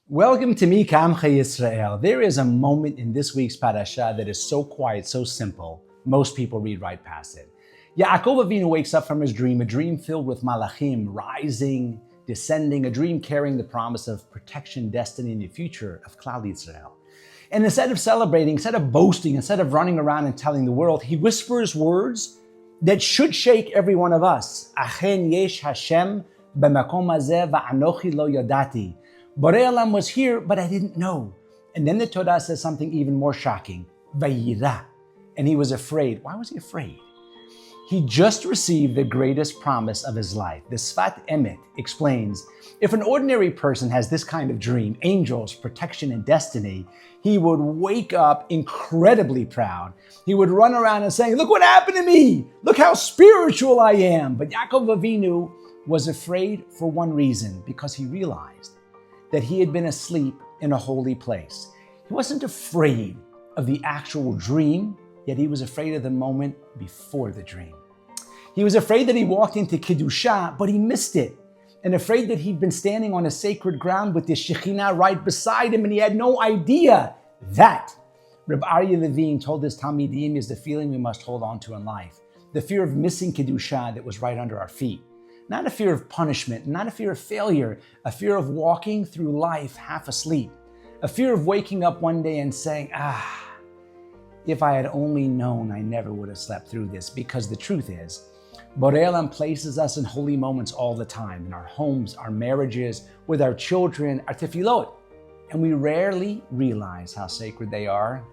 Welcome to Mi Kamcha Yisrael. There is a moment in this week's Parashat that is so quiet, so simple, most people read right past it. Yakov Avinu wakes up from his dream, a dream filled with malachim, rising, descending, a dream carrying the promise of protection, destiny, and the future of Klal Yisrael. And instead of celebrating, instead of boasting, instead of running around and telling the world, he whispers words that should shake every one of us. Achen yesh Hashem b'makom hazeh va'anochi lo yadati. Borei Olam was here, but I didn't know. And then the Torah says something even more shocking. Vayira. And he was afraid. Why was he afraid? He just received the greatest promise of his life. The Sfat Emet explains, if an ordinary person has this kind of dream, angels, protection, and destiny, he would wake up incredibly proud. He would run around and say, look what happened to me. Look how spiritual I am. But Yaakov Avinu was afraid for one reason, because he realized that he had been asleep in a holy place. He wasn't afraid of the actual dream, yet he was afraid of the moment before the dream. He was afraid that he walked into Kedusha, but he missed it, and afraid that he'd been standing on a sacred ground with the Shekhinah right beside him, and he had no idea. That, Reb Aryeh Levine told his Talmidim, is the feeling we must hold on to in life. The fear of missing Kedusha that was right under our feet. Not a fear of punishment, not a fear of failure, a fear of walking through life half asleep. A fear of waking up one day and saying, if I had only known, I never would have slept through this. Because the truth is, Borei Olam places us in holy moments all the time, in our homes, our marriages, with our children, our tefillot. And we rarely realize how sacred they are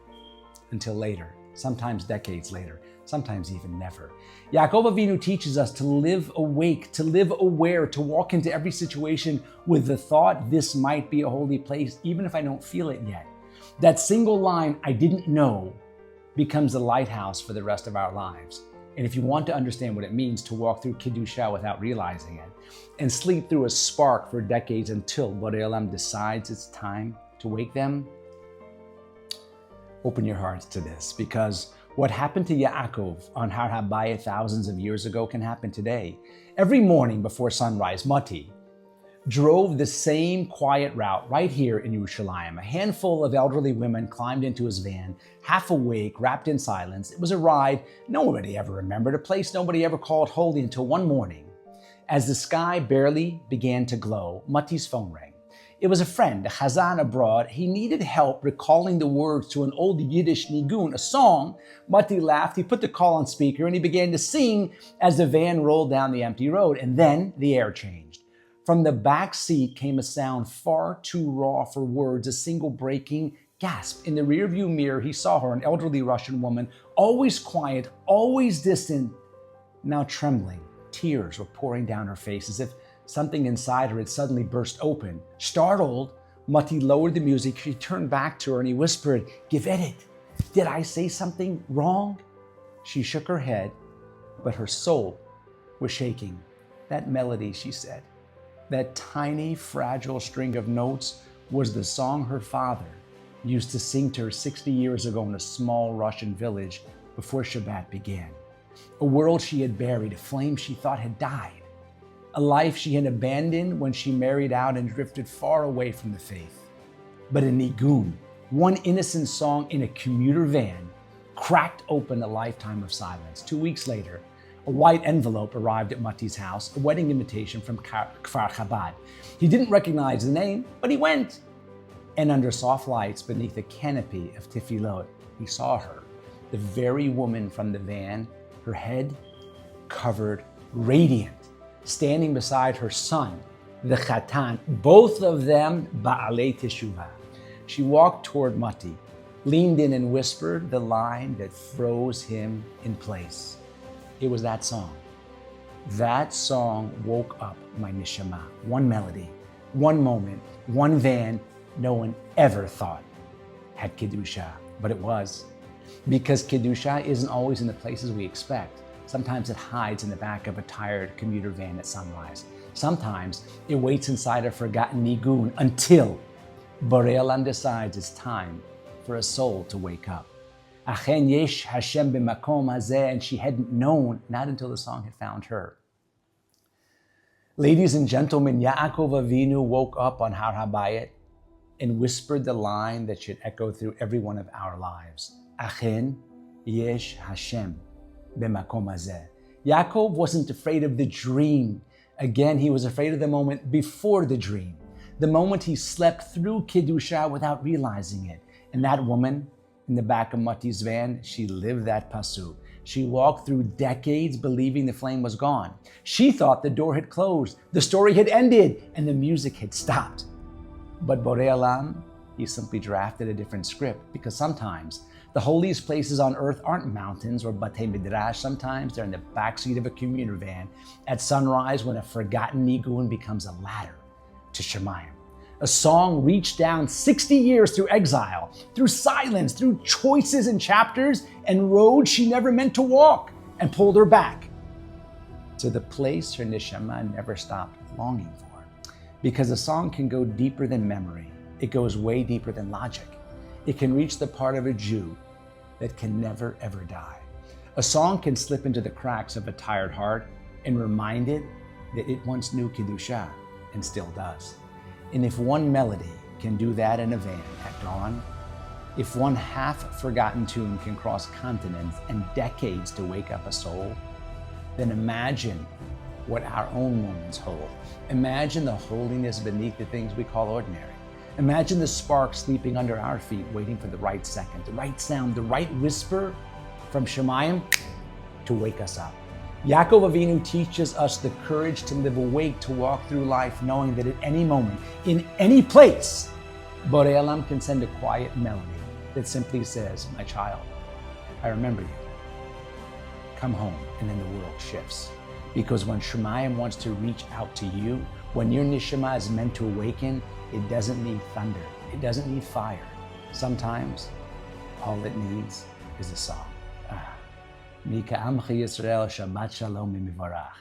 until later, sometimes decades later, sometimes even never. Yaakov Avinu teaches us to live awake, to live aware, to walk into every situation with the thought, this might be a holy place, even if I don't feel it yet. That single line, I didn't know, becomes a lighthouse for the rest of our lives. And if you want to understand what it means to walk through Kedusha without realizing it, and sleep through a spark for decades until Borei Olam decides it's time to wake them, open your hearts to this, because what happened to Yaakov on Har HaBayit thousands of years ago can happen today. Every morning before sunrise, Mati drove the same quiet route right here in Yerushalayim. A handful of elderly women climbed into his van, half awake, wrapped in silence. It was a ride nobody ever remembered, a place nobody ever called holy until one morning. As the sky barely began to glow, Mati's phone rang. It was a friend, a chazan abroad. He needed help recalling the words to an old Yiddish nigun, a song. Mati laughed, he put the call on speaker, and he began to sing as the van rolled down the empty road. And then the air changed. From the back seat came a sound far too raw for words, a single breaking gasp. In the rearview mirror, he saw her, an elderly Russian woman, always quiet, always distant, now trembling. Tears were pouring down her face as if something inside her had suddenly burst open. Startled, Mati lowered the music. She turned back to her and he whispered, Giveret, did I say something wrong? She shook her head, but her soul was shaking. That melody, she said, that tiny, fragile string of notes was the song her father used to sing to her 60 years ago in a small Russian village before Shabbat began. A world she had buried, a flame she thought had died. A life she had abandoned when she married out and drifted far away from the faith. But a nigun, one innocent song in a commuter van, cracked open a lifetime of silence. 2 weeks later, a white envelope arrived at Mati's house, a wedding invitation from Kfar Chabad. He didn't recognize the name, but he went. And under soft lights beneath a canopy of tefillot, he saw her, the very woman from the van, her head covered, radiant, standing beside her son, the Chatan, both of them Ba'alei Teshuvah. She walked toward Mati, leaned in and whispered the line that froze him in place. It was that song. That song woke up my neshama. One melody, one moment, one van no one ever thought had Kedusha, but it was. Because Kedusha isn't always in the places we expect. Sometimes it hides in the back of a tired commuter van at sunrise. Sometimes it waits inside a forgotten nigun until Borei Olam decides it's time for a soul to wake up. Achen yesh Hashem b'makom hazeh, and she hadn't known, not until the song had found her. Ladies and gentlemen, Yaakov Avinu woke up on Har HaBayit and whispered the line that should echo through every one of our lives. Achen yesh Hashem b'makom hazeh. Yakov wasn't afraid of the dream. Again, he was afraid of the moment before the dream, the moment he slept through Kedusha without realizing it. And that woman in the back of Mati's van, she lived that pasuk. She walked through decades believing the flame was gone. She thought the door had closed, the story had ended, and the music had stopped. But Borei Olam, he simply drafted a different script, because sometimes the holiest places on earth aren't mountains or Batei Midrash. Sometimes they're in the backseat of a commuter van at sunrise when a forgotten nigun becomes a ladder to Shemayim. A song reached down 60 years through exile, through silence, through choices and chapters and roads she never meant to walk, and pulled her back to the place her neshama never stopped longing for. Because a song can go deeper than memory. It goes way deeper than logic. It can reach the part of a Jew that can never, ever die. A song can slip into the cracks of a tired heart and remind it that it once knew Kedusha and still does. And if one melody can do that in a van at dawn, if one half-forgotten tune can cross continents and decades to wake up a soul, then imagine what our own moments hold. Imagine the holiness beneath the things we call ordinary. Imagine the spark sleeping under our feet, waiting for the right second, the right sound, the right whisper from Shemayim to wake us up. Yaakov Avinu teaches us the courage to live awake, to walk through life knowing that at any moment, in any place, Borei Olam can send a quiet melody that simply says, my child, I remember you. Come home, and then the world shifts. Because when Shemayim wants to reach out to you, when your neshama is meant to awaken, it doesn't need thunder. It doesn't need fire. Sometimes, all it needs is a song. Mika Amchi Yisrael, Shabbat Shalom Mivarach.